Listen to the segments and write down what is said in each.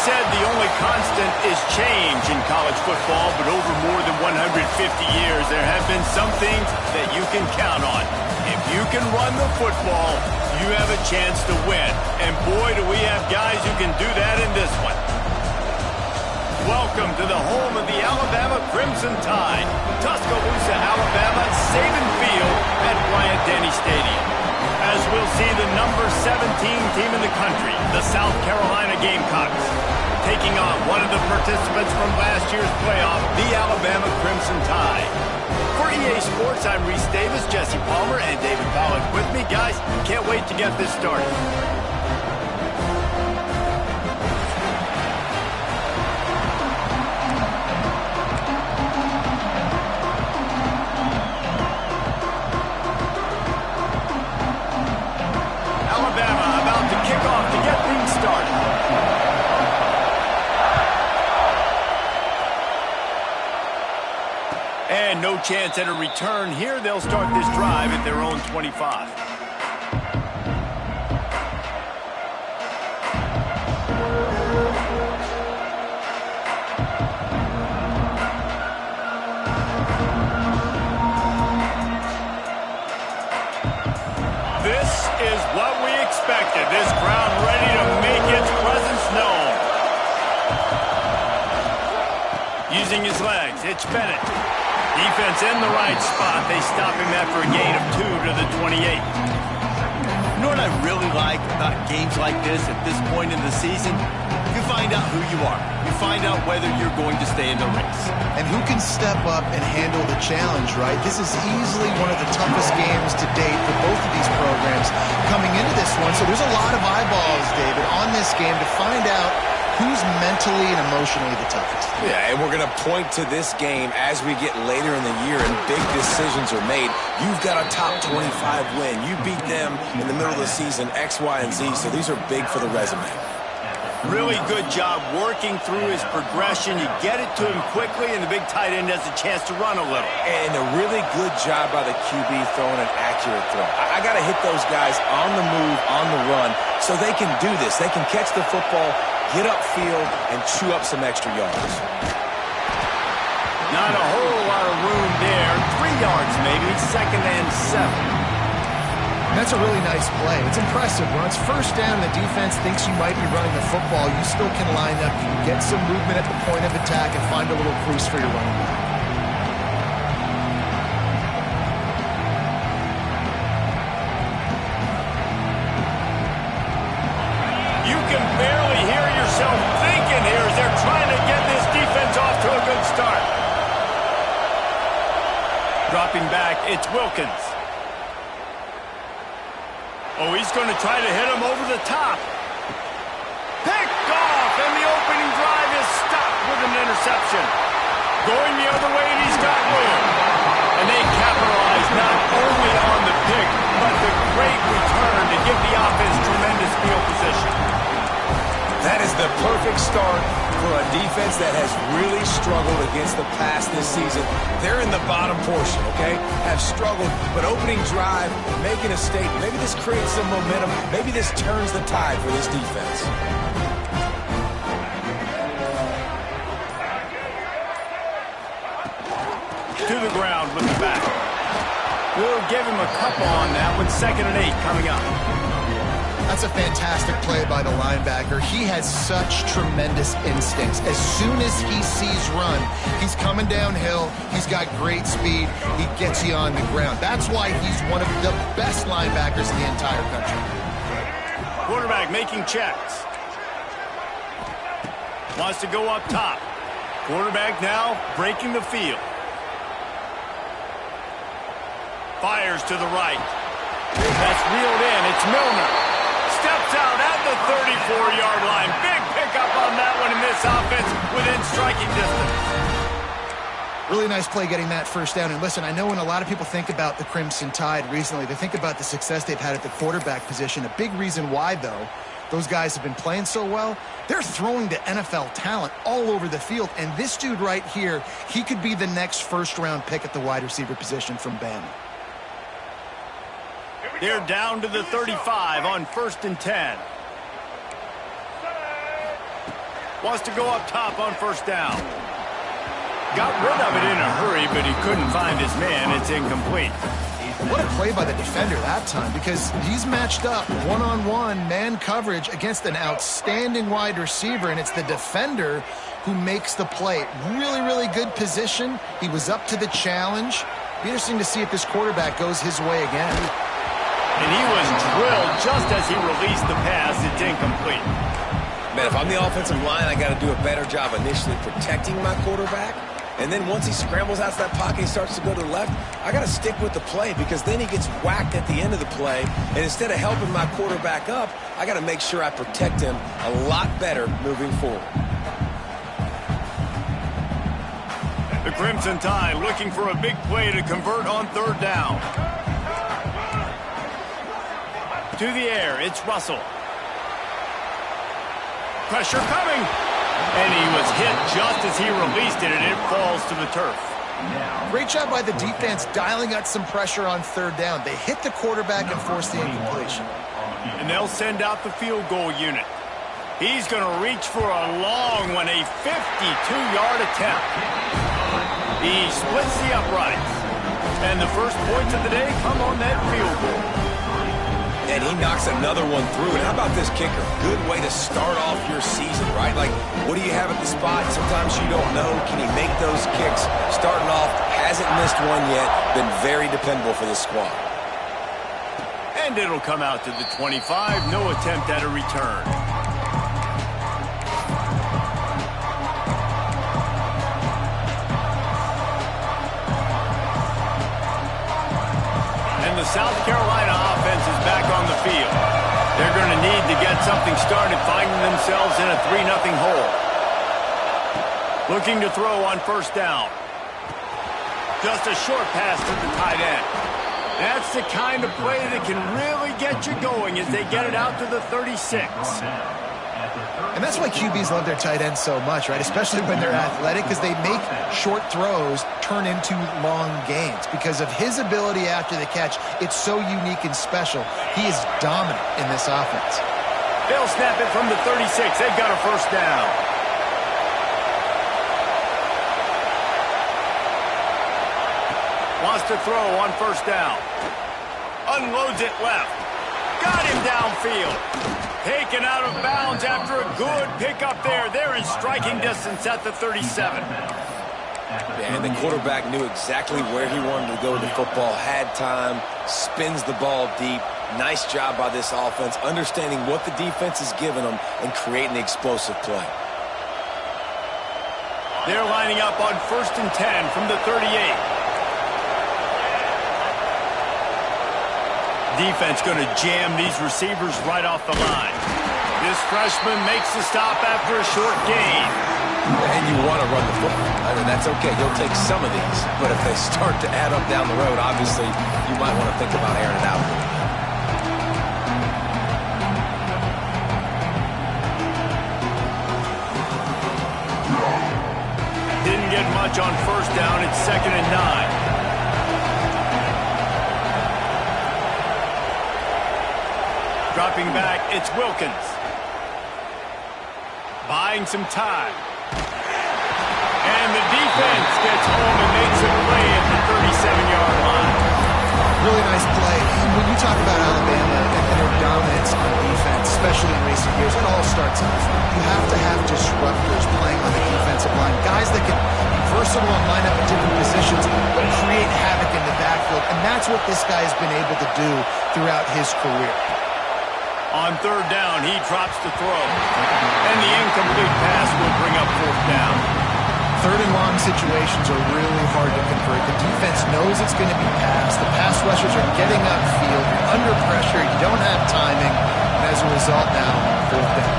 said the only constant is change in college football, but over more than 150 years, there have been some things that you can count on. If you can run the football, you have a chance to win. And boy, do we have guys who can do that in this one. Welcome to the home of the Alabama Crimson Tide, Tuscaloosa, Alabama, Saban Field at Bryant-Denny Stadium. As we'll see the number 17 team in the country, the South Carolina Gamecocks, taking on one of the participants from last year's playoff, the Alabama Crimson Tide. For EA Sports, I'm Reese Davis, Jesse Palmer, and David Pollack with me. Guys, can't wait to get this started. And no chance at a return here. They'll start this drive at their own 25. This is what we expected. This crowd ready to make its presence known. Using his legs, it's Bennett. Defense in the right spot. They stop him after a gain of 2 to the 28. You know what I really like about games like this at this point in the season? You find out who you are. You find out whether you're going to stay in the race. And who can step up and handle the challenge, right? This is easily one of the toughest games to date for both of these programs coming into this one. So there's a lot of eyeballs, David, on this game to find out who's mentally and emotionally the toughest. Yeah, and we're going to point to this game as we get later in the year and big decisions are made. You've got a top 25 win. You beat them in the middle of the season, X, Y, and Z, so these are big for the resume. Really good job working through his progression. You get it to him quickly, and the big tight end has a chance to run a little. And a really good job by the QB throwing an accurate throw. I got to hit those guys on the move, on the run, so they can do this. They can catch the football, get upfield, and chew up some extra yards. Not a whole lot of room there. 3 yards maybe, 2nd and 7. That's a really nice play. It's impressive. When it's first down and the defense thinks you might be running the football, you still can line up. You can get some movement at the point of attack and find a little crease for your running back. You can barely hear yourself thinking here as they're trying to get this defense off to a good start. Dropping back, it's Wilkins. Oh, he's going to try to hit him over the top. Picked off, and the opening drive is stopped with an interception. Going the other way, and he's got room. And they capitalize not only on the pick, but the great return to give the offense tremendous field position. That is the perfect start for a defense that has really struggled against the pass this season. They're in the bottom portion, okay? Have struggled, but opening drive, making a statement. Maybe this creates some momentum. Maybe this turns the tide for this defense. To the ground with the back. We'll give him a couple on that with 2nd and 8 coming up. That's a fantastic play by the linebacker. He has such tremendous instincts. As soon as he sees run, he's coming downhill. He's got great speed. He gets you on the ground. That's why he's one of the best linebackers in the entire country. Quarterback making checks. Wants to go up top. Quarterback now breaking the field. Fires to the right. That's reeled in. It's Milner. Steps out at the 34-yard line. Big pickup on that one in this offense within striking distance. Really nice play getting that first down. And listen, I know when a lot of people think about the Crimson Tide recently, they think about the success they've had at the quarterback position. A big reason why, though, those guys have been playing so well, they're throwing to NFL talent all over the field. And this dude right here, he could be the next first-round pick at the wide receiver position from Bama. They're down to the 35 on 1st and 10. Wants to go up top on first down. Got rid of it in a hurry, but he couldn't find his man. It's incomplete. What a play by the defender that time, because he's matched up one-on-one man coverage against an outstanding wide receiver, and it's the defender who makes the play. Really, really good position. He was up to the challenge. Be interesting to see if this quarterback goes his way again. And he was drilled just as he released the pass. It's incomplete. Man, if I'm the offensive line, I got to do a better job initially protecting my quarterback. And then once he scrambles out of that pocket, he starts to go to the left, I got to stick with the play, because then he gets whacked at the end of the play. And instead of helping my quarterback up, I got to make sure I protect him a lot better moving forward. The Crimson Tide looking for a big play to convert on third down. To the air, it's Russell. Pressure coming. And he was hit just as he released it, and it falls to the turf. Great job by the defense dialing out some pressure on third down. They hit the quarterback and forced the incompletion. And they'll send out the field goal unit. He's going to reach for a long one, a 52-yard attempt. He splits the uprights. And the first points of the day come on that field goal. And he knocks another one through. And how about this kicker? Good way to start off your season, right? Like, what do you have at the spot? Sometimes you don't know. Can he make those kicks? Starting off, hasn't missed one yet. Been very dependable for this squad. And it'll come out to the 25. No attempt at a return. And the South Carolina offense is back on the field. They're going to need to get something started, finding themselves in a 3-0 hole. Looking to throw on first down. Just a short pass to the tight end. That's the kind of play that can really get you going as they get it out to the 36. And that's why QBs love their tight ends so much, right? Especially when they're athletic, because they make short throws turn into long gains. Because of his ability after the catch, it's so unique and special. He is dominant in this offense. They'll snap it from the 36. They've got a first down. Wants to throw on first down. Unloads it left. Got him downfield. Taken out of bounds after a good pickup there. They're in striking distance at the 37. And the quarterback knew exactly where he wanted to go with the football, had time, spins the ball deep. Nice job by this offense, understanding what the defense is giving them and creating the explosive play. They're lining up on 1st and 10 from the 38. Defense going to jam these receivers right off the line. This freshman makes the stop after a short gain. And you want to run the football. I mean, that's okay. You'll take some of these. But if they start to add up down the road, obviously, you might want to think about airing it out. Didn't get much on first down. It's 2nd and 9. Dropping back, it's Wilkins. Buying some time. And the defense gets home and makes a play at the 37-yard line. Really nice play. When you talk about Alabama and their dominance on defense, especially in recent years, it all starts off. You have to have disruptors playing on the defensive line. Guys that can be versatile and line up in different positions, but create havoc in the backfield. And that's what this guy has been able to do throughout his career. On third down, he drops the throw. And the incomplete pass will bring up 4th down. Third and long situations are really hard to convert. The defense knows it's going to be passed. The pass rushers are getting upfield. You're under pressure. You don't have timing. And as a result now, 4th down.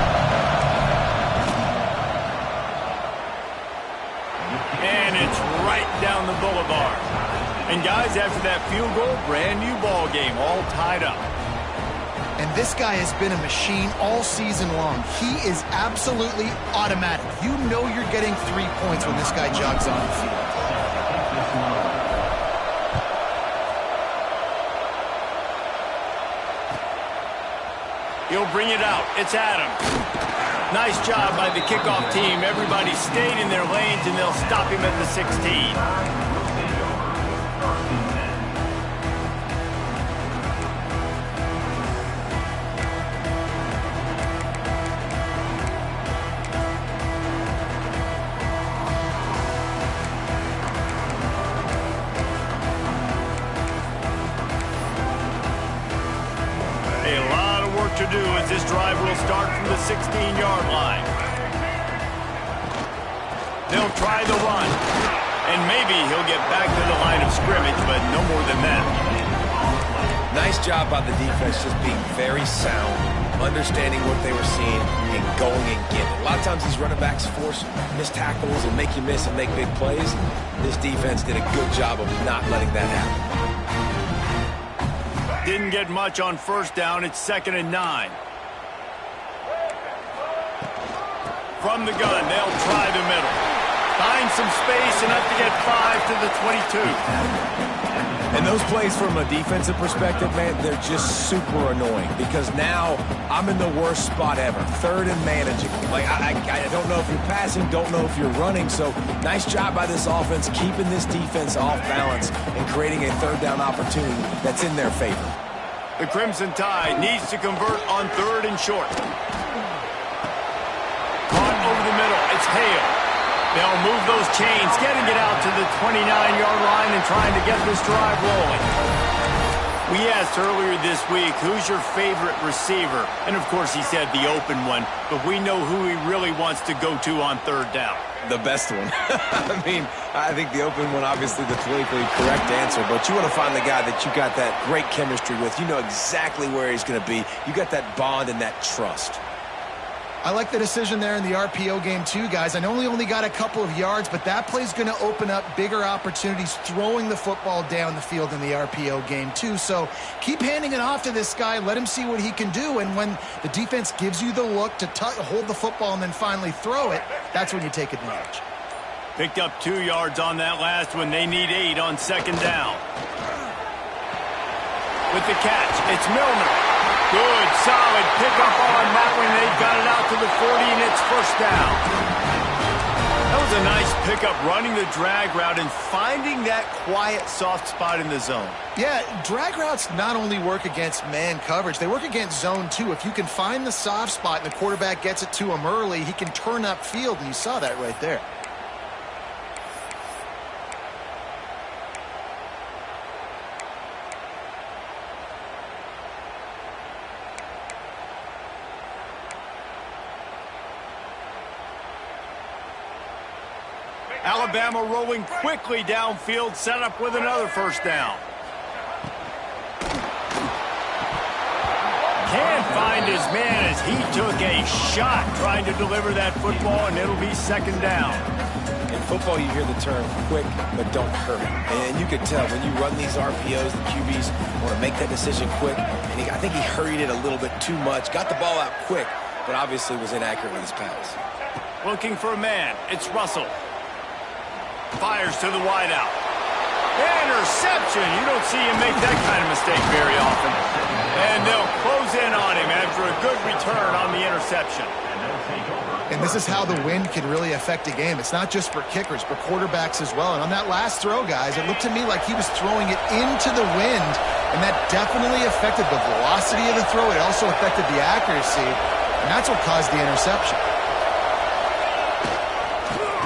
And it's right down the boulevard. And guys, after that field goal, brand new ball game, all tied up. And this guy has been a machine all season long. He is absolutely automatic. You know you're getting 3 points when this guy jogs on the field. He'll bring it out. It's Adams. Nice job by the kickoff team. Everybody stayed in their lanes, and they'll stop him at the 16. To do as this drive will start from the 16-yard line. They'll try the run, and maybe he'll get back to the line of scrimmage, but no more than that. Nice job by the defense, just being very sound, understanding what they were seeing, and going and getting it. A lot of times these running backs force missed tackles and make you miss and make big plays. This defense did a good job of not letting that happen. Didn't get much on first down. It's 2nd and 9. From the gun, they'll try the middle. Find some space, enough to get 5 to the 22. And those plays from a defensive perspective, man, they're just super annoying because now I'm in the worst spot ever. 3rd and manageable. Like, I don't know if you're passing, don't know if you're running. So nice job by this offense keeping this defense off balance and creating a 3rd down opportunity that's in their favor. The Crimson Tide needs to convert on 3rd and short. Caught over the middle. It's Hale. They'll move those chains, getting it out to the 29-yard line and trying to get this drive rolling. We asked earlier this week, who's your favorite receiver? And, of course, he said the open one, but we know who he really wants to go to on 3rd down. The best one. I mean, I think the open one, obviously the politically correct answer, but you want to find the guy that you got that great chemistry with. You know exactly where he's going to be. You got that bond and that trust. I like the decision there in the RPO game too, guys. I know he only got a couple of yards, but that play's going to open up bigger opportunities throwing the football down the field in the RPO game too. So keep handing it off to this guy. Let him see what he can do. And when the defense gives you the look to hold the football and then finally throw it, that's when you take advantage. Picked up 2 yards on that last one. They need 8 on 2nd down. With the catch, it's Milner. Good, solid pickup on that one. They've got it out to the 40, and it's 1st down. That was a nice pickup, running the drag route and finding that quiet, soft spot in the zone. Yeah, drag routes not only work against man coverage, they work against zone too. If you can find the soft spot and the quarterback gets it to him early, he can turn upfield, and you saw that right there. Alabama rolling quickly downfield, set up with another 1st down. Can't find his man as he took a shot trying to deliver that football, and it'll be 2nd down. In football, you hear the term quick, but don't hurry. And you can tell when you run these RPOs, the QBs want to make that decision quick. And I think he hurried it a little bit too much, got the ball out quick, but obviously was inaccurate with his pass. Looking for a man. It's Russell. Fires to the wideout. Interception. You don't see him make that kind of mistake very often. And they'll close in on him after a good return on the interception. And this is how the wind can really affect a game. It's not just for kickers, but quarterbacks as well. And on that last throw, guys, it looked to me like he was throwing it into the wind, and that definitely affected the velocity of the throw. It also affected the accuracy, and that's what caused the interception.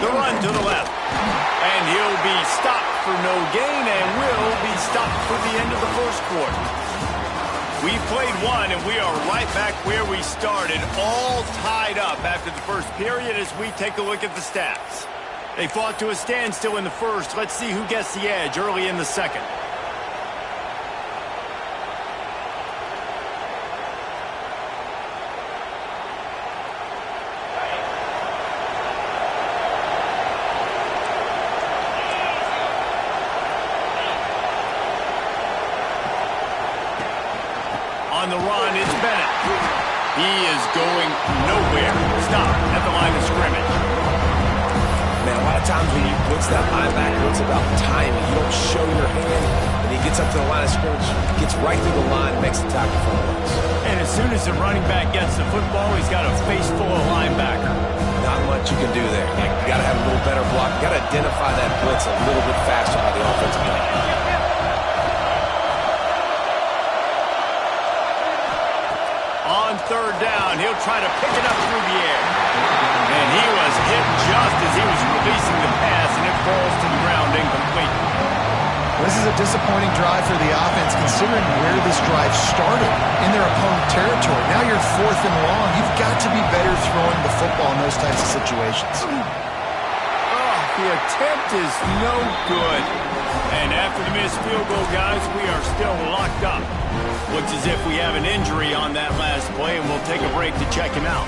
The run to the left. And he'll be stopped for no gain and will be stopped for the end of the 1st quarter. We played one, and we are right back where we started, all tied up after the 1st period as we take a look at the stats. They fought to a standstill in the 1st. Let's see who gets the edge early in the 2nd. On the run, it's Bennett. He is going nowhere. Stop at the line of scrimmage. Man, a lot of times when you blitz that linebacker, it's about timing. You don't show your hand, and he gets up to the line of scrimmage, gets right through the line, makes the tackle for a loss. And as soon as the running back gets the football, he's got a face full of linebackers. you can do there. Like, you got to have a little better block. You got to identify that blitz a little bit faster by the offensive line. On third down, he'll try to pick it up through the air. And he was hit just as he was releasing the pass, and it falls to the ground incomplete. This is a disappointing drive for the offense, considering where this drive started in their opponent territory. Now you're 4th and long. You've got to be better throwing the football in those types of situations. Oh, the attempt is no good. And after the missed field goal, guys, we are still locked up. Looks as if we have an injury on that last play, and we'll take a break to check him out.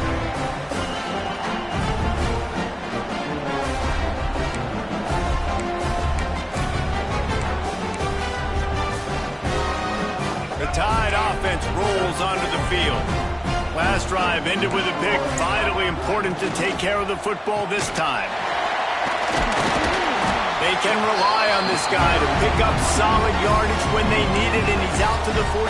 The Tide offense rolls onto the field. Last drive ended with a pick. Vitally important to take care of the football this time. They can rely on this guy to pick up solid yardage when they need it, and he's out to the 43.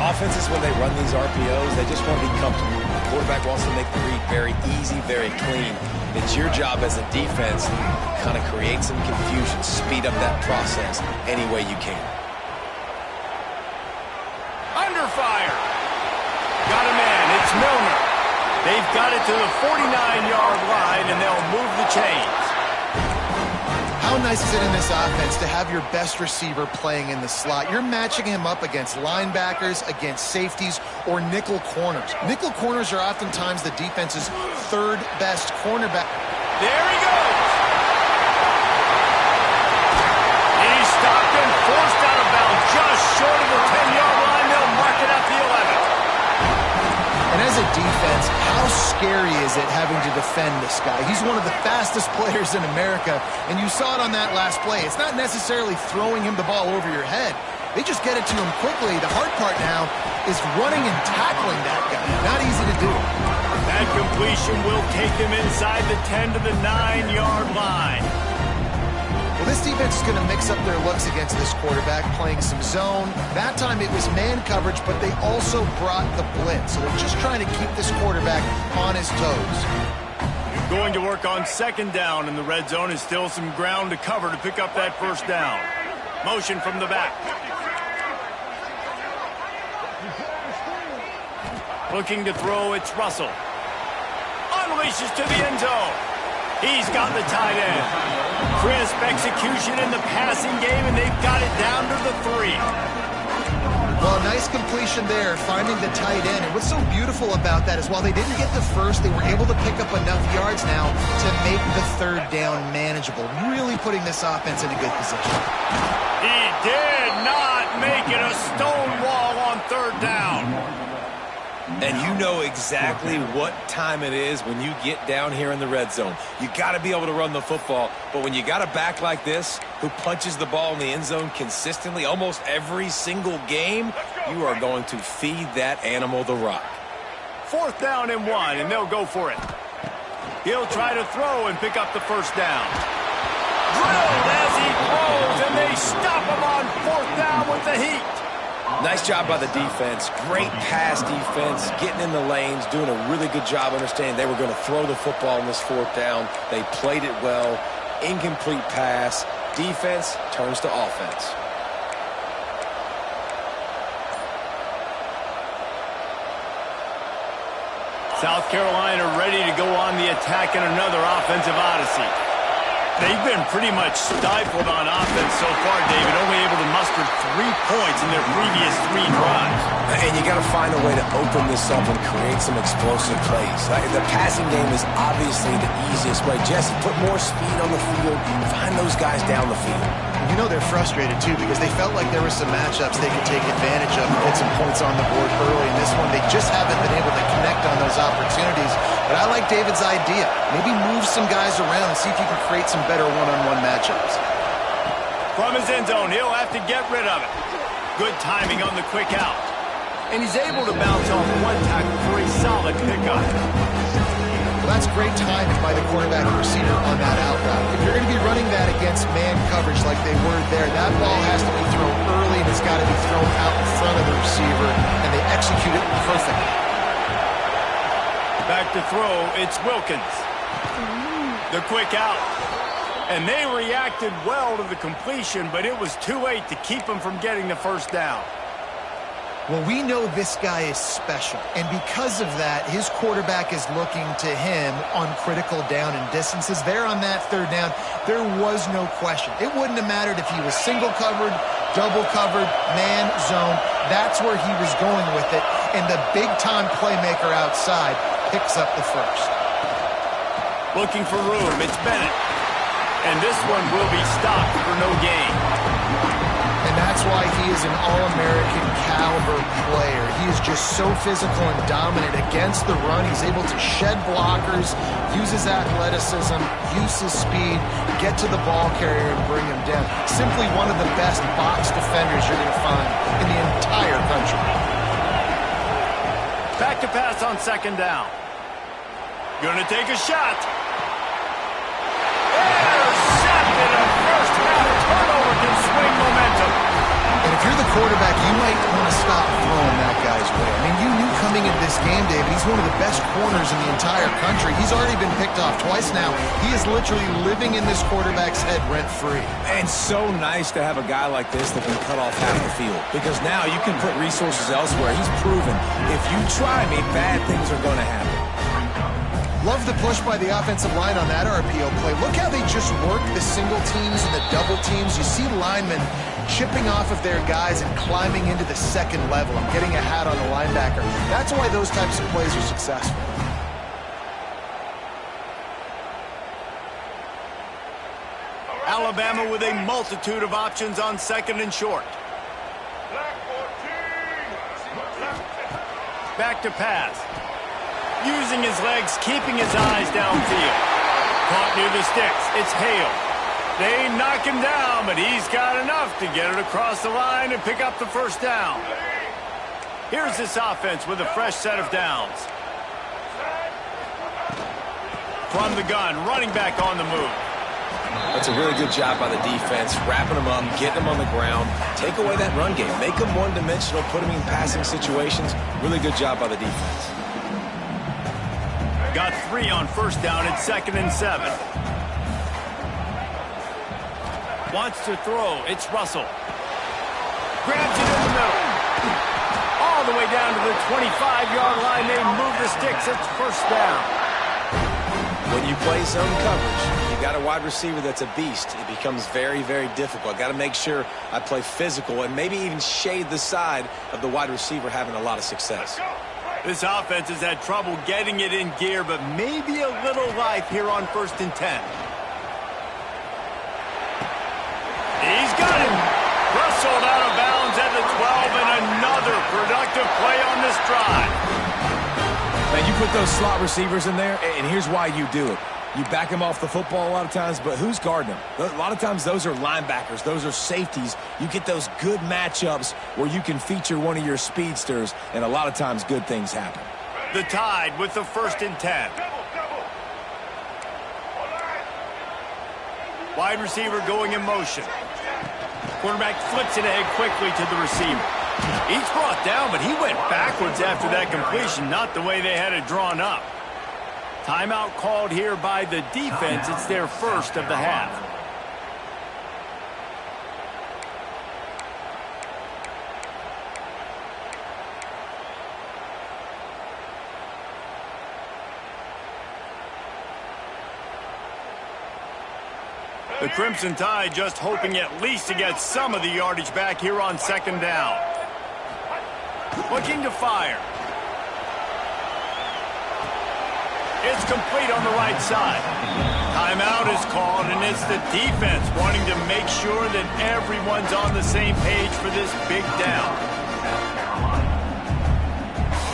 Offenses, when they run these RPOs, they just want to be comfortable. The quarterback wants to make the read very easy, very clean. It's your job as a defense to kind of create some confusion, speed up that process any way you can. Under fire. Got a man. It's Milner. They've got it to the 49-yard line, and they'll move the chains. How nice is it in this offense to have your best receiver playing in the slot? You're matching him up against linebackers, against safeties, or nickel corners. Nickel corners are oftentimes the defense's 3rd best cornerback. There he goes. He's stopped and forced out of bounds just short of the 10-yard line. They'll mark it at the 11. And as a defense, how scary is it having to defend this guy? He's one of the fastest players in America, and you saw it on that last play. It's not necessarily throwing him the ball over your head. They just get it to him quickly. The hard part now is running and tackling that guy. Not easy to do. That completion will take them inside the 10 to the 9-yard line. Well, this defense is going to mix up their looks against this quarterback, playing some zone. That time it was man coverage, but they also brought the blitz. So they're just trying to keep this quarterback on his toes. You're going to work on 2nd down, and the red zone is still some ground to cover to pick up that 1st down. Motion from the back. Looking to throw, it's Russell. Unleashes to the end zone. He's got the tight end. Crisp execution in the passing game, and they've got it down to the 3. Well, nice completion there, finding the tight end. And what's so beautiful about that is while they didn't get the first, they were able to pick up enough yards now to make the 3rd down manageable, really putting this offense in a good position. He did not make it a stone wall on 3rd down. And you know exactly what time it is when you get down here in the red zone. You got to be able to run the football. But when you got a back like this who punches the ball in the end zone consistently almost every single game, you are going to feed that animal the rock. 4th down and 1, and they'll go for it. He'll try to throw and pick up the 1st down. Drilled as he throws, and they stop him on 4th down with the heat. Nice job by the defense. Great pass defense, getting in the lanes, doing a really good job understanding they were going to throw the football on this 4th down. They played it well. Incomplete pass. Defense turns to offense. South Carolina ready to go on the attack in another offensive odyssey. They've been pretty much stifled on offense so far, David, only able to muster 3 points in their previous 3 drives. And you got to find a way to open this up and create some explosive plays. The passing game is obviously the easiest way. Jesse, put more speed on the field. Find those guys down the field. You know they're frustrated, too, because they felt like there were some matchups they could take advantage of and get some points on the board early. In this one, they just haven't been able to connect on those opportunities. But I like David's idea. Maybe move some guys around and see if you can create some better one-on-one matchups. From his end zone, he'll have to get rid of it. Good timing on the quick out. And he's able to bounce off 1 tackle for a solid pickup. Well, that's great timing by the quarterback and receiver on that out route. If you're going to be running that against man coverage like they were there, that ball has to be thrown early and it's got to be thrown out in front of the receiver, and they execute it perfectly. Back to throw, it's Wilkins. The quick out. And they reacted well to the completion, but it was too late to keep them from getting the first down. Well, we know this guy is special, and because of that, his quarterback is looking to him on critical down and distances. There on that third down, there was no question. It wouldn't have mattered if he was single covered, double covered, man, zone. That's where he was going with it, and the big-time playmaker outside picks up the first. Looking for room, it's Bennett. And this one will be stopped for no gain. And that's why he is an All-American caliber player. He is just so physical and dominant against the run. He's able to shed blockers, use his athleticism, use his speed, get to the ball carrier and bring him down. Simply one of the best box defenders you're going to find in the entire country. Back to pass on second down. Gonna take a shot. Intercepted. A first half turnover can swing momentum. And if you're the quarterback, you might want to stop throwing that guy's way. I mean, you knew coming into this game, David, he's one of the best corners in the entire country. He's already been picked off twice now. He is literally living in this quarterback's head rent-free. And so nice to have a guy like this that can cut off half the field, because now you can put resources elsewhere. He's proven if you try me, bad things are going to happen. Love the push by the offensive line on that RPO play. Look how they just work the single teams and the double teams. You see linemen chipping off of their guys and climbing into the second level and getting a hat on the linebacker. That's why those types of plays are successful. Alabama with a multitude of options on second and short. Back to pass. Using his legs, keeping his eyes downfield. Caught near the sticks. It's Hale. They knock him down, but he's got enough to get it across the line and pick up the first down. Here's this offense with a fresh set of downs. From the gun, running back on the move. That's a really good job by the defense, wrapping them up, getting them on the ground, take away that run game, make them one-dimensional, put them in passing situations. Really good job by the defense. Got 3 on first down at 2nd and 7. Wants to throw. It's Russell. Grabs it in the middle. All the way down to the 25-yard line. They move the sticks. It's first down. When you play zone coverage, you got a wide receiver that's a beast. It becomes very, very difficult. I got to make sure I play physical and maybe even shade the side of the wide receiver having a lot of success. This offense has had trouble getting it in gear, but maybe a little life here on 1st and 10. He's got him. Wrestled out of bounds at the 12, and another productive play on this drive. Man, you put those slot receivers in there, and here's why you do it. You back them off the football a lot of times, but who's guarding them? A lot of times those are linebackers. Those are safeties. You get those good matchups where you can feature one of your speedsters, and a lot of times good things happen. The Tide with the 1st and 10. Wide receiver going in motion. Quarterback flips it ahead quickly to the receiver. He's brought down, but he went backwards after that completion, not the way they had it drawn up. Timeout called here by the defense. It's their first of the half. The Crimson Tide just hoping at least to get some of the yardage back here on 2nd down. Looking to fire. It's complete on the right side. Timeout is called, and it's the defense wanting to make sure that everyone's on the same page for this big down.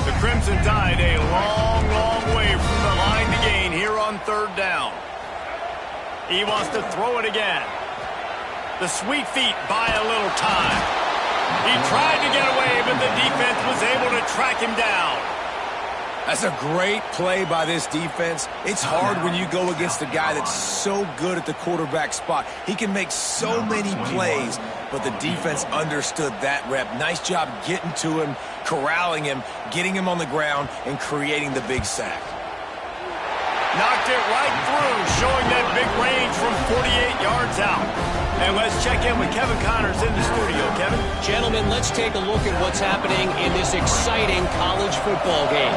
The Crimson Tide a long, long way from the line to gain here on 3rd down. He wants to throw it again. The sweet feet buy a little time. He tried to get away, but the defense was able to track him down. That's a great play by this defense. It's hard when you go against a guy that's so good at the quarterback spot. He can make so many plays, but the defense understood that rep. Nice job getting to him, corralling him, getting him on the ground, and creating the big sack. Knocked it right through, showing that big range from 48 yards out. And let's check in with Kevin Connors in the studio. Kevin? Gentlemen, let's take a look at what's happening in this exciting college football game.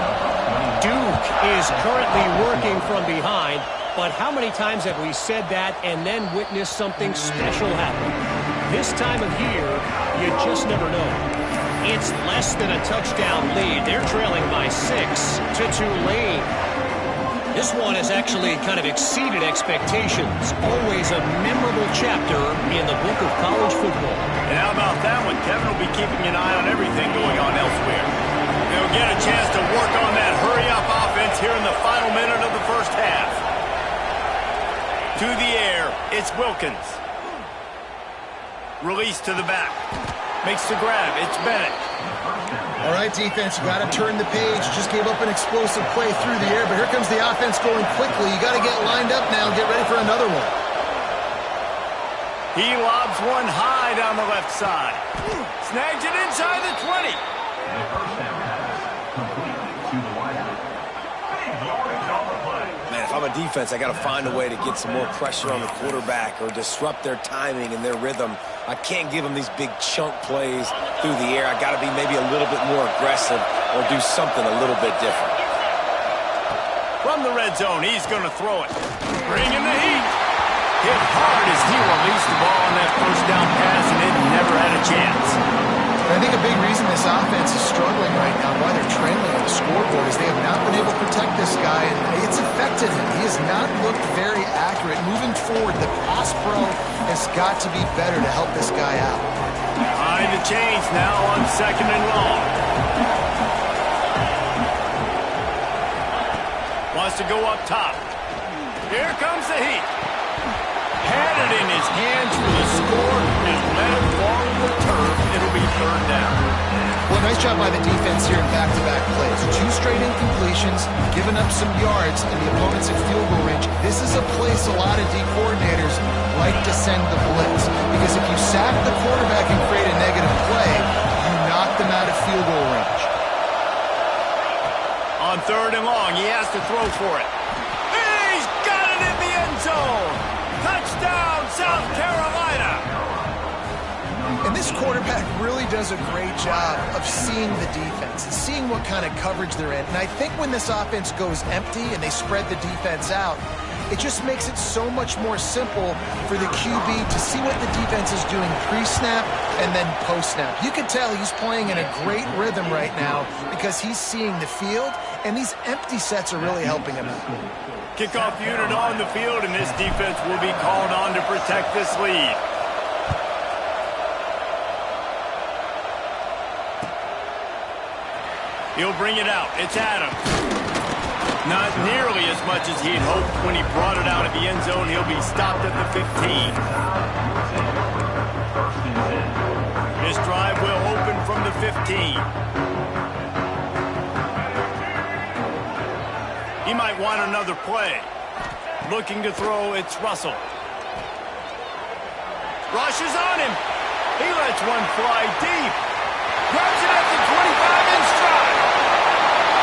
Duke is currently working from behind, but how many times have we said that and then witnessed something special happen? This time of year, you just never know. It's less than a touchdown lead. They're trailing by 6 to Tulane. This one has actually kind of exceeded expectations. Always a memorable chapter in the book of college football. And how about that one? Kevin will be keeping an eye on everything going on elsewhere. They'll get a chance to work on that hurry-up offense here in the final minute of the first half. To the air, it's Wilkins. Release to the back. Makes the grab. It's Bennett. All right, defense, you got to turn the page. Just gave up an explosive play through the air, but here comes the offense going quickly. You got to get lined up now and get ready for another one. He lobs one high down the left side. Snags it inside the 20. Man, if I'm a defense, I got to find a way to get some more pressure on the quarterback or disrupt their timing and their rhythm. I can't give them these big chunk plays through the air. I got to be maybe a little bit more aggressive or do something a little bit different. From the red zone, he's going to throw it. Bringing the heat. Hit hard as he released the ball on that first down pass, and it never had a chance. I think a big reason this offense is struggling right now, why they're trailing on the scoreboard, is they have not been able to protect this guy, and it's affected him. He has not looked very accurate. Moving forward, the pass pro has got to be better to help this guy out. Behind the chains now on 2nd and long. Wants to go up top. Here comes the heat. Had it in his hands for the score and let it fall to the turf. It'll be 3rd down. Well, nice job by the defense here in back-to-back plays. 2 straight incompletions, giving up some yards, and the opponent's at field goal range. This is a place a lot of D coordinators like to send the blitz, because if you sack the quarterback and create a negative play, you knock them out of field goal range. On 3rd and long, he has to throw for it. He's got it in the end zone. Touchdown, South Carolina. And this quarterback really does a great job of seeing the defense and seeing what kind of coverage they're in. And I think when this offense goes empty and they spread the defense out, it just makes it so much more simple for the QB to see what the defense is doing pre-snap and then post-snap. You can tell he's playing in a great rhythm right now because he's seeing the field, and these empty sets are really helping him out. Kickoff unit on the field, and this defense will be called on to protect this lead. He'll bring it out. It's Adams. Not nearly as much as he'd hoped when he brought it out at the end zone. He'll be stopped at the 15. This drive will open from the 15. He might want another play. Looking to throw, it's Russell. Rush is on him. He lets one fly deep. Grabs it at the 25 in stride.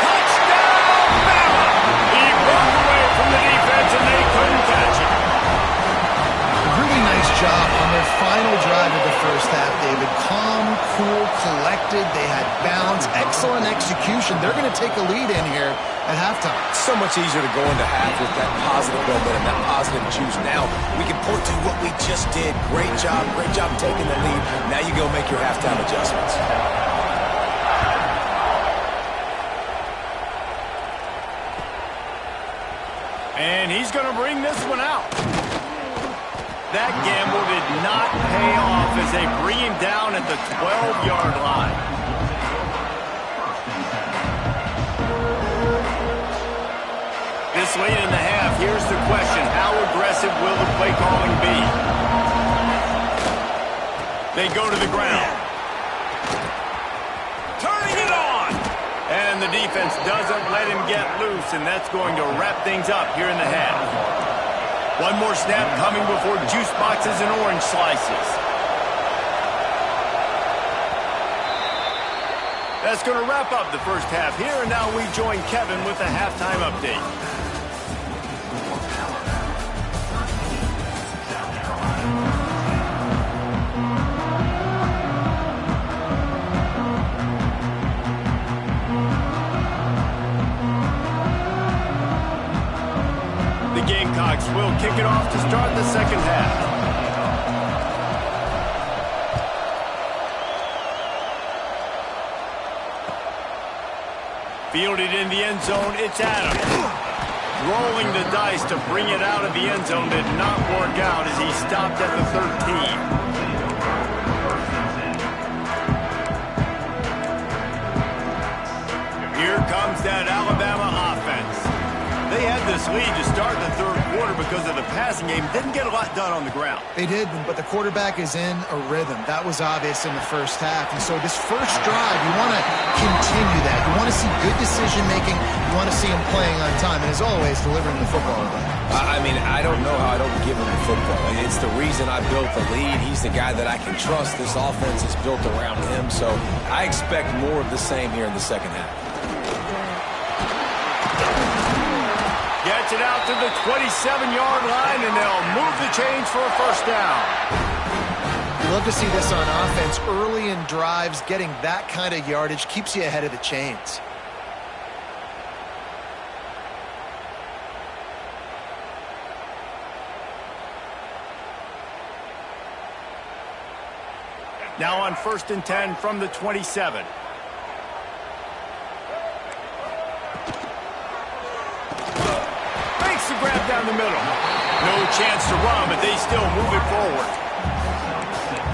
Touchdown, Bama! He broke away from the defense and they couldn't catch him. Really nice job on their final drive of the first half, David. Calm, cool, collected. They had balance, excellent execution. They're going to take a lead in here at halftime. It's so much easier to go into half with that positive momentum, that positive juice. Now we can point to what we just did. Great job taking the lead. Now you go make your halftime adjustments. And he's going to bring this one out. That gamble did not pay off as they bring him down at the 12-yard line. This late in the half, here's the question. How aggressive will the play calling be? They go to the ground. Turning it on! And the defense doesn't let him get loose, and that's going to wrap things up here in the half. One more snap coming before juice boxes and orange slices. That's going to wrap up the first half here, and now we join Kevin with the halftime update. Bulldogs will kick it off to start the second half. Fielded in the end zone, it's Adams. Rolling the dice to bring it out of the end zone did not work out as he stopped at the 13. Here comes that Alabama offense. They had this lead to start the third quarter because of the passing game. Didn't get a lot done on the ground. They did, but the quarterback is in a rhythm. That was obvious in the first half. And so this first drive, you want to continue that. You want to see good decision-making. You want to see him playing on time. And as always, delivering the football. I mean, I don't know how I don't give him the football. It's the reason I built the lead. He's the guy that I can trust. This offense is built around him. So I expect more of the same here in the second half. Gets it out to the 27-yard line, and they'll move the chains for a first down. You love to see this on offense. Early in drives, getting that kind of yardage keeps you ahead of the chains. Now on 1st and 10 from the 27. Makes the grab down the middle. No chance to run, but they still move it forward.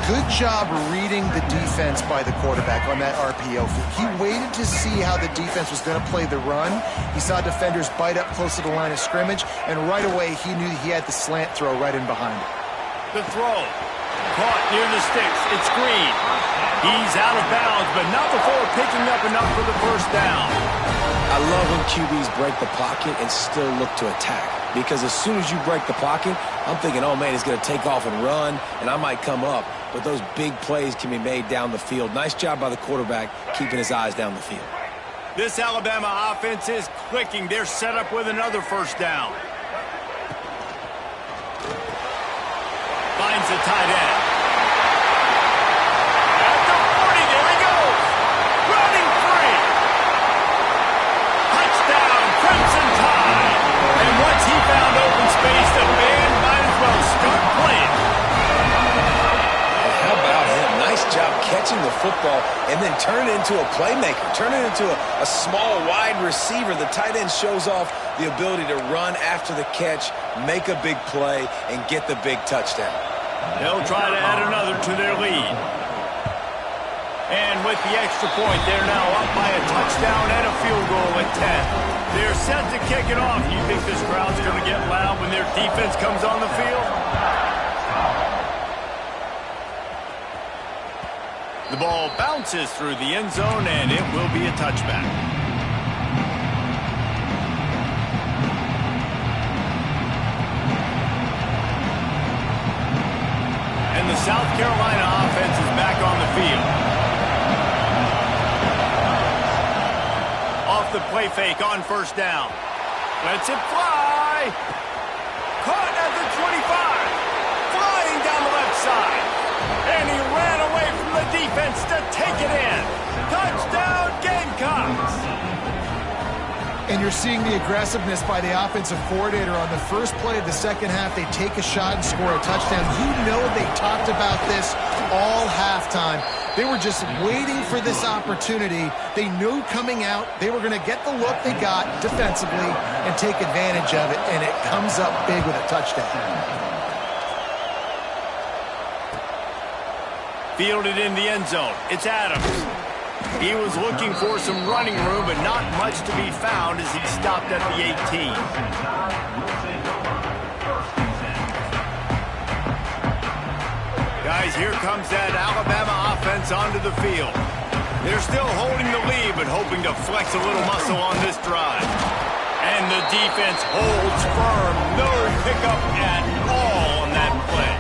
Good job reading the defense by the quarterback on that RPO. He waited to see how the defense was going to play the run. He saw defenders bite up close to the line of scrimmage, and right away he knew he had the slant throw right in behind it. The throw. Caught near the sticks. It's Green. He's out of bounds, but not before picking up enough for the first down. I love when QBs break the pocket and still look to attack. Because as soon as you break the pocket, I'm thinking, oh, man, he's going to take off and run, and I might come up. But those big plays can be made down the field. Nice job by the quarterback keeping his eyes down the field. This Alabama offense is clicking. They're set up with another first down. Finds the tight end. At the 40, there he goes. Running free. Touchdown, Crimson Tide. And once he found open space, the band might as well start playing. And how about him? Nice job catching the football and then turn it into a playmaker. Turn it into a small, wide receiver. The tight end shows off the ability to run after the catch, make a big play, and get the big touchdown. They'll try to add another to their lead. And with the extra point, they're now up by a touchdown and a field goal at 10. They're set to kick it off. You think this crowd's going to get loud when their defense comes on the field? The ball bounces through the end zone, and it will be a touchback. And the South Carolina offense is back on the field. Off the play fake on first down. Lets it fly. Caught at the 25. Flying down the left side. And he ran away from the defense to take it in. Touchdown, Gamecocks. And you're seeing the aggressiveness by the offensive coordinator on the first play of the second half. They take a shot and score a touchdown. You know they talked about this all halftime. They were just waiting for this opportunity. They knew coming out they were going to get the look they got defensively and take advantage of it, and it comes up big with a touchdown. Fielded in the end zone. It's Adams. He was looking for some running room, but not much to be found as he stopped at the 18. Guys, here comes that Alabama offense onto the field. They're still holding the lead, but hoping to flex a little muscle on this drive. And the defense holds firm. No pickup at all on that play.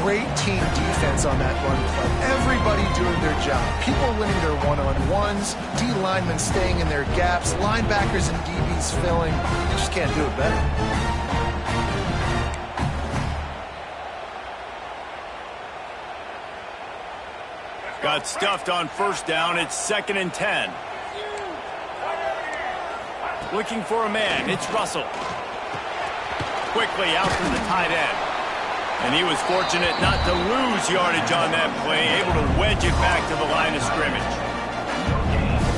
Great team defense on that run play. Everybody doing their job. People winning their one-on-ones, D linemen staying in their gaps, linebackers and DBs filling. You just can't do it better. Got stuffed on first down. It's 2nd and 10. Looking for a man. It's Russell. quickly out to the tight end. And he was fortunate not to lose yardage on that play, able to wedge it back to the line of scrimmage.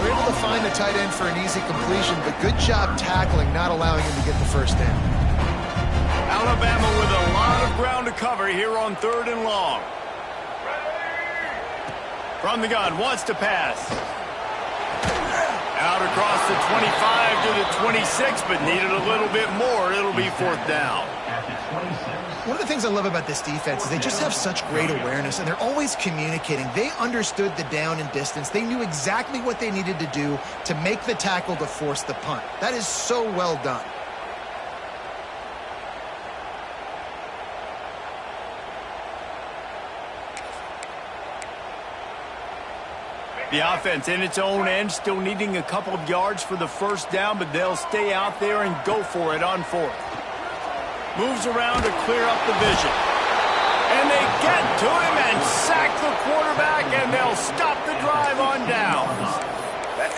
We're able to find the tight end for an easy completion, but good job tackling, not allowing him to get the first down. Alabama with a lot of ground to cover here on 3rd and long. From the gun, wants to pass. Out across the 25 to the 26, but needed a little bit more. It'll be 4th down. One of the things I love about this defense is they just have such great awareness, and they're always communicating. They understood the down and distance. They knew exactly what they needed to do to make the tackle to force the punt. That is so well done. The offense in its own end, still needing a couple of yards for the first down, but they'll stay out there and go for it on 4th. Moves around to clear up the vision. And they get to him and sack the quarterback, and they'll stop the drive on downs.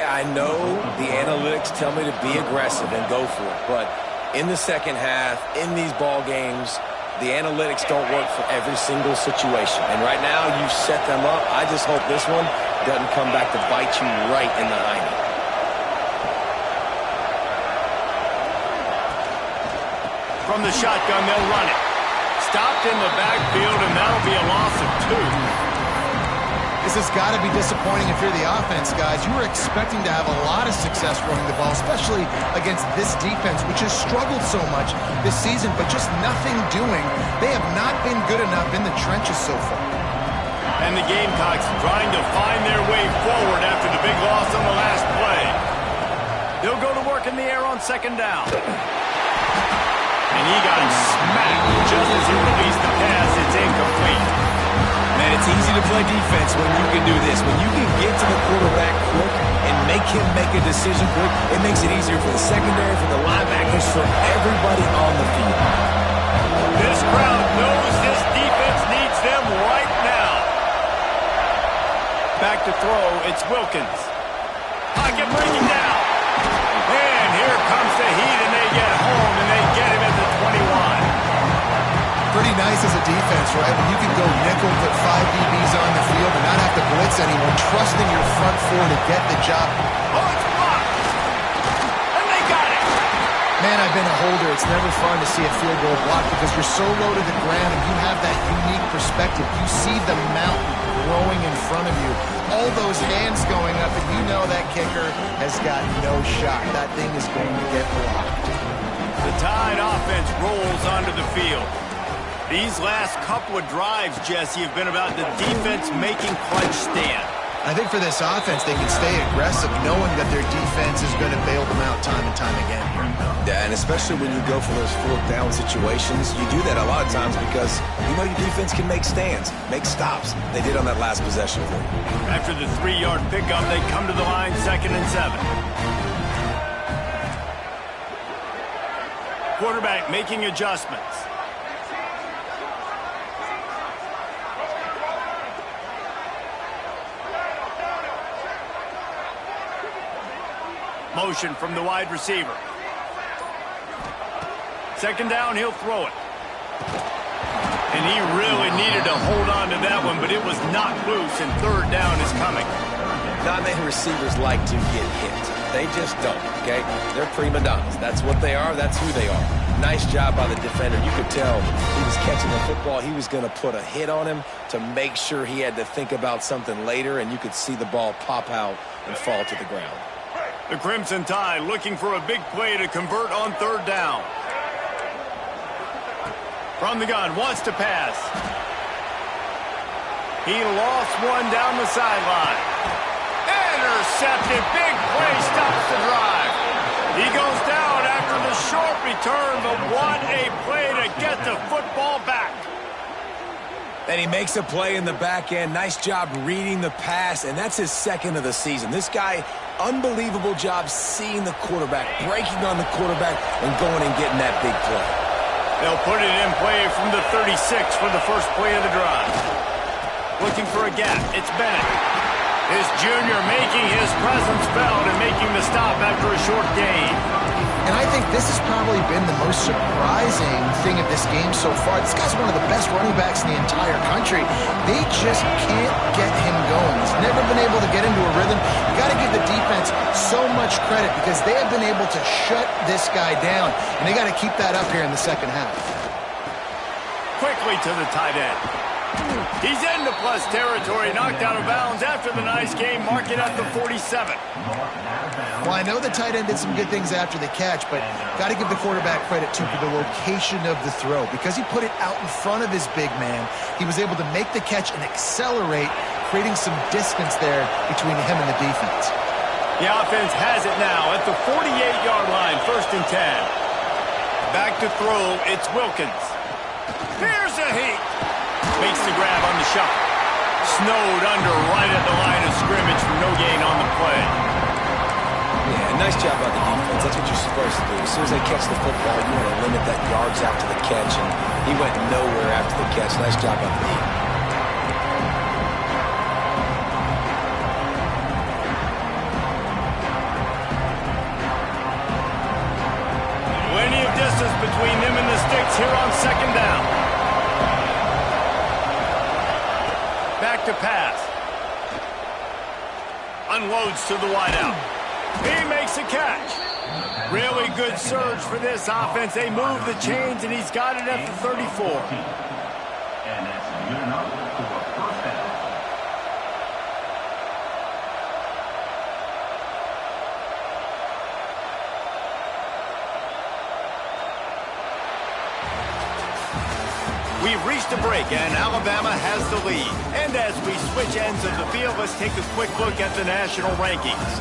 I know the analytics tell me to be aggressive and go for it, but in the second half, in these ball games, the analytics don't work for every single situation. And right now, you've set them up. I just hope this one doesn't come back to bite you right in the hiney. From the shotgun, they'll run it. Stopped in the backfield, and that'll be a loss of 2. This has got to be disappointing if you're the offense, guys. You were expecting to have a lot of success running the ball, especially against this defense, which has struggled so much this season, but just nothing doing. They have not been good enough in the trenches so far. And the Gamecocks trying to find their way forward after the big loss on the last play. They'll go to work in the air on 2nd down. And he got smacked just as he released the pass. It's incomplete. Man, it's easy to play defense when you can do this. When you can get to the quarterback quick and make him make a decision quick, it makes it easier for the secondary, for the linebackers, for everybody on the field. This crowd knows this defense needs them right now. Back to throw, it's Wilkins. Pocket breaking down. And here comes the heat, and they get home, and they get him at the 21. Pretty nice as a defense, right? When you can go nickel, put 5 DBs on the field and not have to blitz anyone, trusting your front 4 to get the job. Oh, it's blocked. And they got it. Man, I've been a holder. It's never fun to see a field goal blocked because you're so low to the ground and you have that unique perspective. You see the mountain growing in front of you. All those hands going up, and you know that kicker has got no shot. That thing is going to get blocked. The Tide offense rolls onto the field. These last couple of drives, Jesse, have been about the defense making clutch stand. I think for this offense, they can stay aggressive knowing that their defense is going to bail them out time and time again here. Yeah, and especially when you go for those 4th down situations, you do that a lot of times because you know your defense can make stands, make stops. They did on that last possession for you. After the 3-yard pickup, they come to the line 2nd and 7. Quarterback making adjustments. Motion from the wide receiver. 2nd down, he'll throw it. And he really needed to hold on to that one, but it was knocked loose, and 3rd down is coming. Not many receivers like to get hit. They just don't, okay? They're prima donnas. That's what they are. That's who they are. Nice job by the defender. You could tell he was catching the football. He was going to put a hit on him to make sure he had to think about something later, and you could see the ball pop out and fall to the ground. The Crimson Tide looking for a big play to convert on 3rd down. From the gun, wants to pass. He lost one down the sideline. Intercepted, big play, stops the drive. He goes down after the short return, but what a play to get the football back. And he makes a play in the back end. Nice job reading the pass, and that's his 2nd of the season. This guy, unbelievable job seeing the quarterback, breaking on the quarterback, and going and getting that big play. They'll put it in play from the 36 for the first play of the drive. Looking for a gap, it's Bennett. His junior making his presence felt and making the stop after a short gain. And I think this has probably been the most surprising thing of this game so far. This guy's one of the best running backs in the entire country. They just can't get him going. He's never been able to get into a rhythm. You got to give the defense so much credit because they have been able to shut this guy down, and they got to keep that up here in the second half. Quickly to the tight end. He's into plus territory, knocked out of bounds after the nice game, mark it at the 47. Well, I know the tight end did some good things after the catch, but got to give the quarterback credit, too, for the location of the throw. Because he put it out in front of his big man, he was able to make the catch and accelerate, creating some distance there between him and the defense. The offense has it now at the 48-yard line, 1st and 10. Back to throw, it's Wilkins. Here's a heat. Makes the grab on the shot. Snowed under right at the line of scrimmage for no gain on the play. Yeah, nice job by the defense. That's what you're supposed to do. As soon as they catch the football, you want to limit that yards after the catch, and he went nowhere after the catch. Nice job by the defense. Plenty of distance between them and the sticks here on 2nd down. Back to pass. Unloads to the wideout. He makes a catch. Really good surge for this offense. They move the chains, and he's got it at the 34. And that's good enough for a 1st down. We've reached a break, and Alabama has the lead. And as we switch ends of the field, let's take a quick look at the national rankings.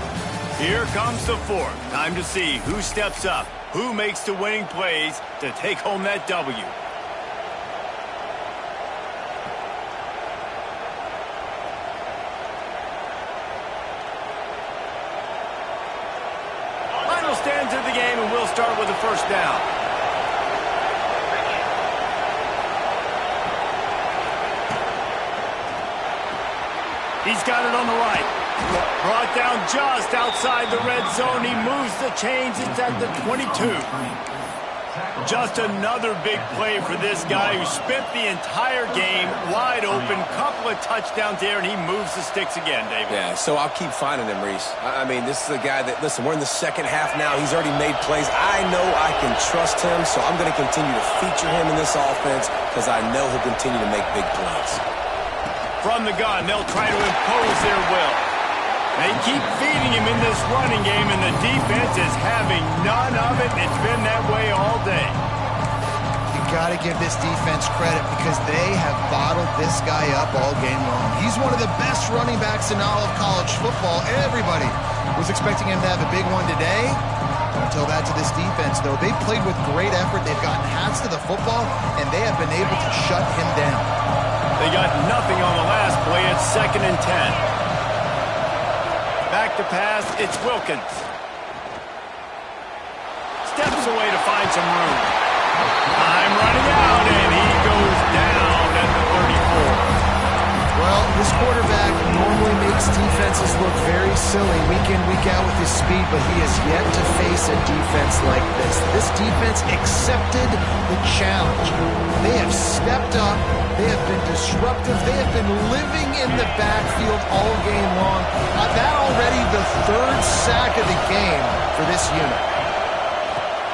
Here comes the 4th. Time to see who steps up, who makes the winning plays to take home that W. Final stands of the game, and we'll start with the 1st down. He's got it on the right. Brought down just outside the red zone. He moves the chains. It's at the 22. Just another big play for this guy who spent the entire game wide open. Couple of touchdowns there, and he moves the sticks again, David. Yeah, so I'll keep finding him, Reese. I mean, this is a guy that, listen, we're in the second half now. He's already made plays. I know I can trust him, so I'm going to continue to feature him in this offense because I know he'll continue to make big plays. From the gun, they'll try to impose their will. They keep feeding him in this running game, and the defense is having none of it. It's been that way all day. You got to give this defense credit because they have bottled this guy up all game long. He's one of the best running backs in all of college football. Everybody was expecting him to have a big one today. Don't tell that to this defense, though. They played with great effort. They've gotten hats to the football, and they have been able to shut him down. They got nothing on the last play. It's 2nd and 10. Back to pass, it's Wilkins. Steps away to find some room. Time running out, and he goes down at the 34. Well, this quarterback normally makes defenses look very silly week in, week out with his speed, but he has yet to face a defense like this. This defense accepted the challenge. They have stepped up. They have been disruptive. They have been living in the backfield all game long. That already the 3rd sack of the game for this unit.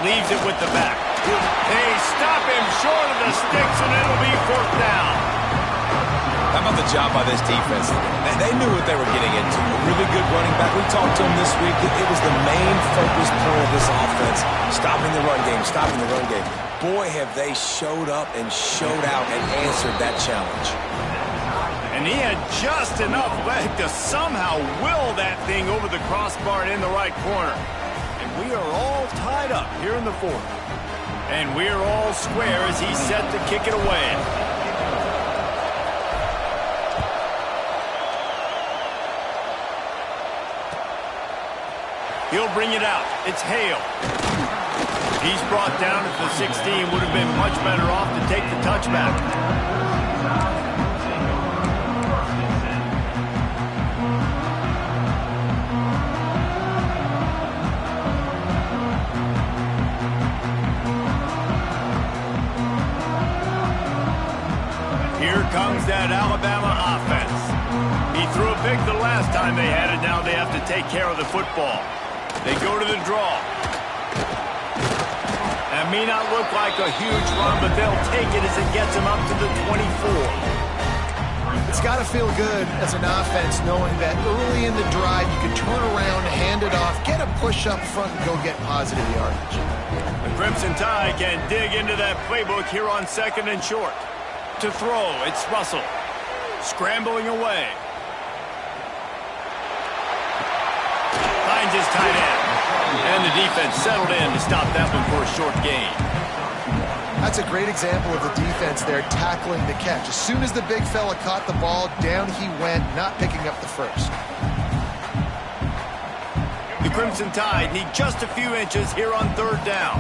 Leaves it with the back. They stop him short of the sticks, and it'll be 4th down. How about the job by this defense? They knew what they were getting into. A really good running back. We talked to him this week. It was the main focus point of this offense. Stopping the run game, stopping the run game. Boy, have they showed up and showed out and answered that challenge. And he had just enough leg to somehow will that thing over the crossbar and in the right corner. And we are all tied up here in the 4th. And we're all square as he's set to kick it away. He'll bring it out. It's Hale. He's brought down at the 16. Would have been much better off to take the touchback. that Alabama offense. He threw a pick the last time they had it. Now they have to take care of the football. They go to the draw. That may not look like a huge run, but they'll take it as it gets them up to the 24. It's got to feel good as an offense knowing that early in the drive you can turn around, hand it off, get a push up front, and go get positive yardage. The Crimson Tide can dig into that playbook here on 2nd and short. To throw, it's Russell. Scrambling away. Finds his tight end. And the defense settled in to stop that one for a short gain. That's a great example of the defense there tackling the catch. As soon as the big fella caught the ball, down he went, not picking up the first. The Crimson Tide need just a few inches here on 3rd down.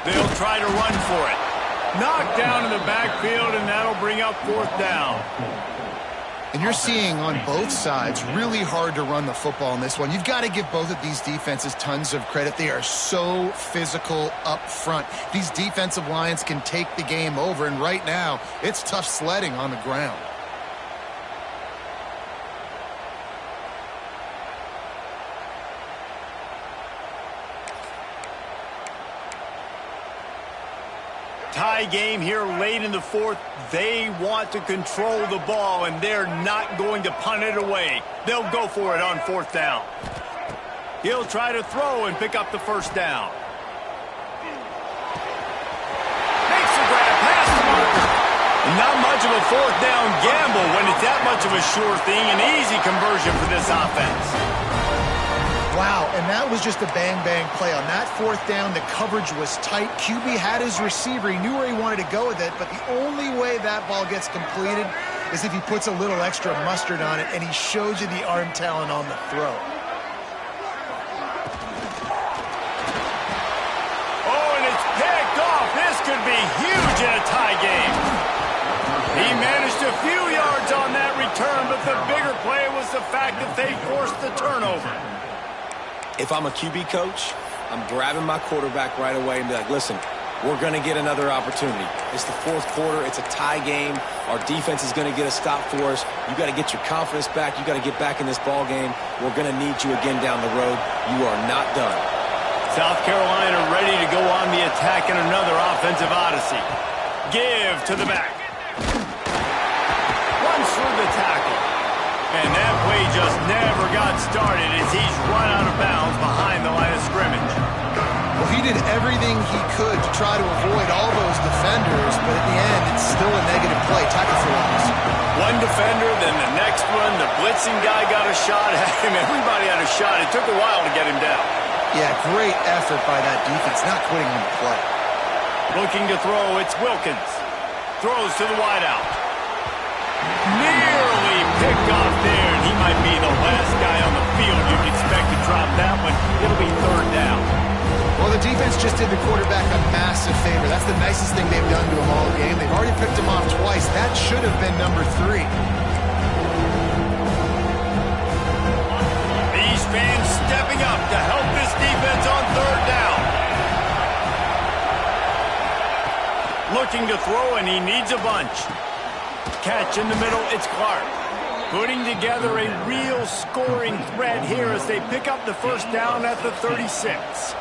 They'll try to run for it. Knocked down in the backfield, and that'll bring up 4th down. And you're seeing on both sides really hard to run the football in this one. You've got to give both of these defenses tons of credit. They are so physical up front. These defensive lines can take the game over, and right now it's tough sledding on the ground. Tie game here late in the 4th. They want to control the ball, and they're not going to punt it away. They'll go for it on 4th down. He'll try to throw and pick up the 1st down. Makes a grab, pass to Martin. Not much of a 4th down gamble when it's that much of a sure thing. An easy conversion for this offense. Wow, and that was just a bang-bang play. On that 4th down, the coverage was tight. QB had his receiver. He knew where he wanted to go with it, but the only way that ball gets completed is if he puts a little extra mustard on it, and he shows you the arm talent on the throw. Oh, and it's picked off. This could be huge in a tie game. He managed a few yards on that return, but the bigger play was the fact that they forced the turnover. If I'm a QB coach, I'm grabbing my quarterback right away and be like, listen, we're going to get another opportunity. It's the 4th quarter. It's a tie game. Our defense is going to get a stop for us. You got to get your confidence back. You got to get back in this ball game. We're going to need you again down the road. You are not done. South Carolina ready to go on the attack in another offensive odyssey. Give to the back. Runs through the tackle. And that play just never got started as he's run out of bounds behind the line of scrimmage. Well, he did everything he could to try to avoid all those defenders, but at the end, it's still a negative play. Tackle for loss. One defender, then the next one. The blitzing guy got a shot at him. Everybody had a shot. It took a while to get him down. Yeah, great effort by that defense, not quitting him to play. Looking to throw, it's Wilkins. Throws to the wideout. Nearly picked off there, and he might be the last guy on the field you'd expect to drop that one. It'll be 3rd down. Well, the defense just did the quarterback a massive favor. That's the nicest thing they've done to him all game. They've already picked him off twice. That should have been number 3. These fans stepping up to help this defense on 3rd down. Looking to throw, and he needs a bunch. Catch in the middle, it's Clark. Putting together a real scoring threat here as they pick up the 1st down at the 36.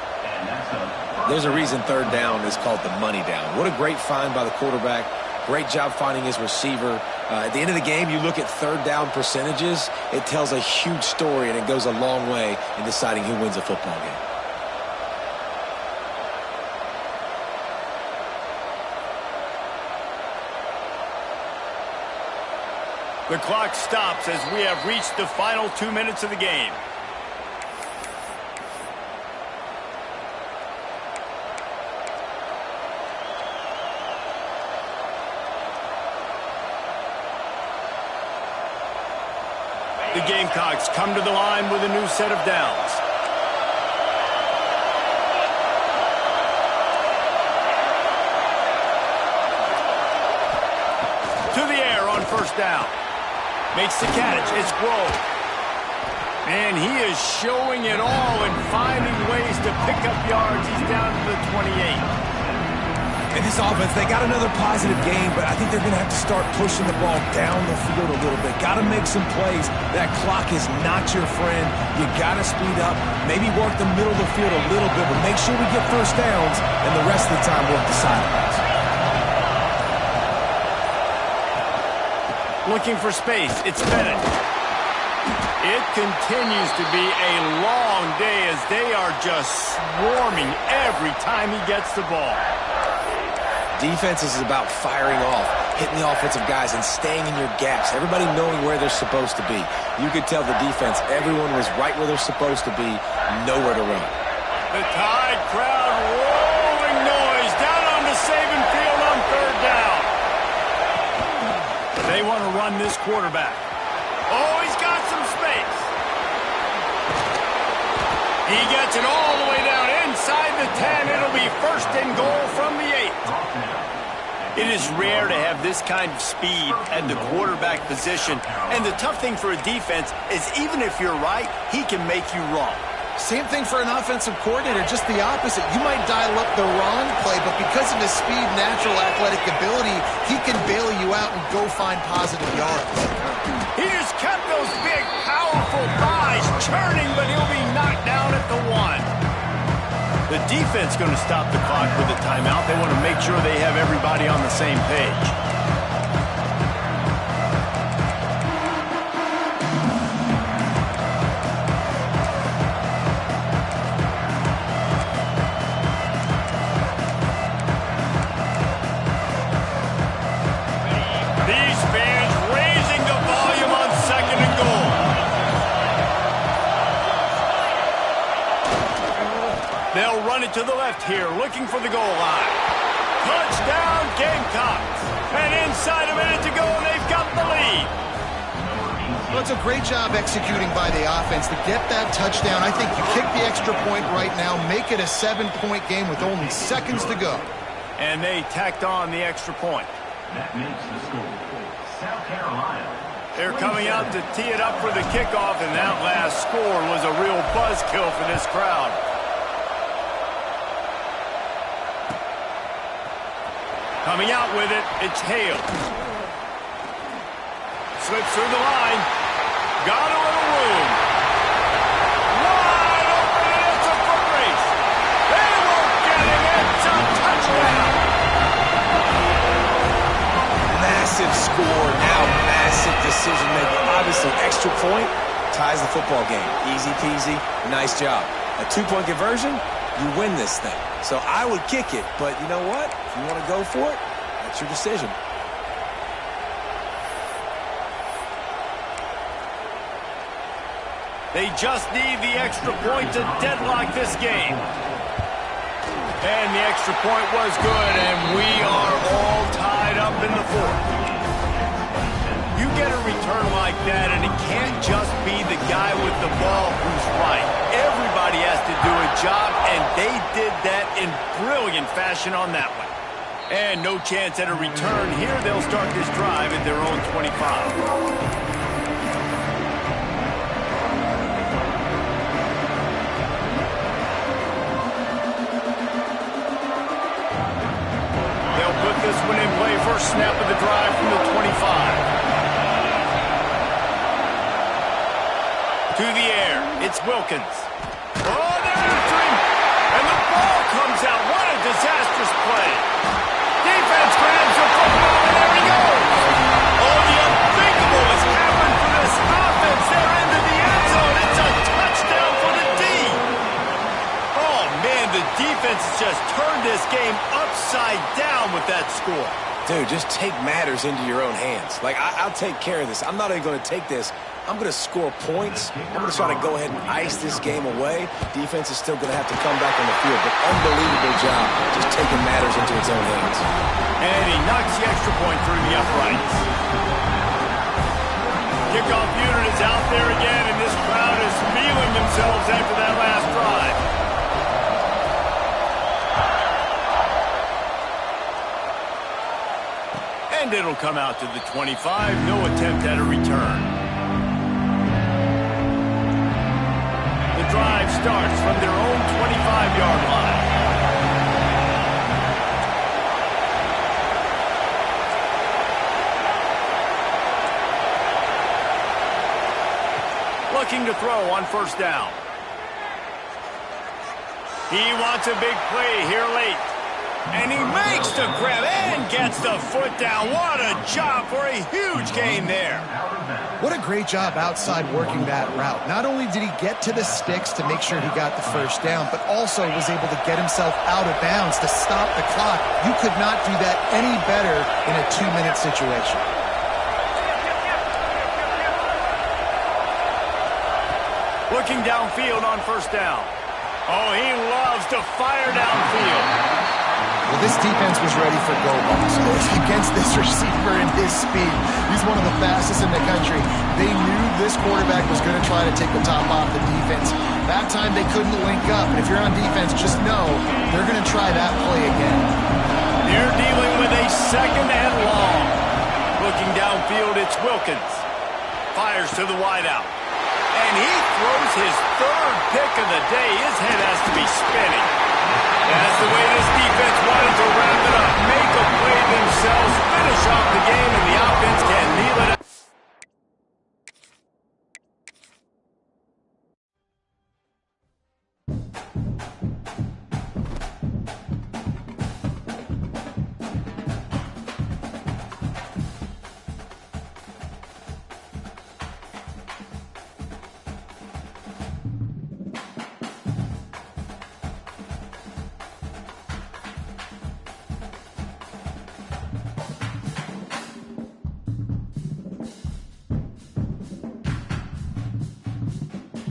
There's a reason 3rd down is called the money down. What a great find by the quarterback. Great job finding his receiver. At the end of the game, you look at 3rd down percentages. It tells a huge story, and it goes a long way in deciding who wins a football game. The clock stops as we have reached the final 2 minutes of the game. The Gamecocks come to the line with a new set of downs. To the air on 1st down. Makes the catch. It's Grove. And he is showing it all and finding ways to pick up yards. He's down to the 28. And this offense, they got another positive game, but I think they're going to have to start pushing the ball down the field a little bit. Got to make some plays. That clock is not your friend. You got to speed up, maybe work the middle of the field a little bit, but make sure we get first downs, and the rest of the time work the sidelines. Looking for space. It's Bennett. It continues to be a long day as they are just swarming every time he gets the ball. Defense is about firing off, hitting the offensive guys, and staying in your gaps. Everybody knowing where they're supposed to be. You could tell the defense, everyone was right where they're supposed to be, nowhere to run. The Tide crowd rolling noise down on the Saban field on third down. They want to run this quarterback. Oh, he's got some space. He gets it all the way down inside the 10. It'll be first and goal from the 8. It is rare to have this kind of speed at the quarterback position. And the tough thing for a defense is even if you're right, he can make you wrong. Same thing for an offensive coordinator, just the opposite. You might dial up the wrong play, but because of his speed, natural athletic ability, he can bail you out and go find positive yards. He has kept those big, powerful thighs churning, but he'll be knocked down at the 1. The defense going to stop the clock with a timeout. They want to make sure they have everybody on the same page. These fans raising the volume on second and goal. They'll run it to the left here, looking for the goal line. Touchdown, Gamecocks. And inside a minute to go, and they've got the lead. Well, it's a great job executing by the offense to get that touchdown. I think you kick the extra point right now, make it a 7-point game with only seconds to go. And they tacked on the extra point. That makes the score. South Carolina. They're coming out to tee it up for the kickoff, and that last score was a real buzzkill for this crowd. Coming out with it, it's Hale. Slips through the line. Got a little room. Wide open, and it's a foot race. They won't get him. It's a touchdown. Massive score, now massive decision-making. Obviously, extra point ties the football game. Easy peasy, nice job. A 2-point conversion, you win this thing. So I would kick it, but you know what? If you want to go for it, that's your decision. They just need the extra point to deadlock this game. And the extra point was good, and we are all tied up in the fourth. You get a return like that, and it can't just be the guy with the ball who's right. Everybody has to do a job, and they did that in brilliant fashion on that one. And no chance at a return here. They'll start this drive at their own 25. This one in play, first snap of the drive from the 25. To the air, it's Wilkins. Oh, they're after him, and the ball comes out. What a disastrous play. Defense grabs the football, and there he goes. Oh, the unthinkable has happened for this offense. They're into the end zone. It's a touchdown for the D. Oh, man, the defense has just turned this game upside down with that score. Dude, just take matters into your own hands. Like, I'll take care of this. I'm not even going to take this. I'm going to score points. I'm going to try to go ahead and ice this game away. Defense is still going to have to come back on the field, but unbelievable job just taking matters into its own hands. And he knocks the extra point through the uprights. Kickoff unit is out there again, and this crowd is feeling themselves after that last drive. And it'll come out to the 25. No attempt at a return. The drive starts from their own 25-yard line. looking to throw on first down. He wants a big play here late. And he makes the grab and gets the foot down. What a job for a huge gain there. What a great job outside working that route. Not only did he get to the sticks to make sure he got the first down, but also was able to get himself out of bounds to stop the clock. You could not do that any better in a 2-minute situation. Looking downfield on first down. Oh, he loves to fire downfield. Well, this defense was ready for go balls. Against this receiver and his speed. He's one of the fastest in the country. They knew this quarterback was going to try to take the top off the defense. That time they couldn't link up. And if you're on defense, just know they're going to try that play again. You're dealing with a second and long. Looking downfield, it's Wilkins. Fires to the wideout. And he throws his third pick of the day. His head has to be spinning. That's the way this defense wanted to wrap it up. Make a play themselves, finish off the game, and the offense can kneel it out.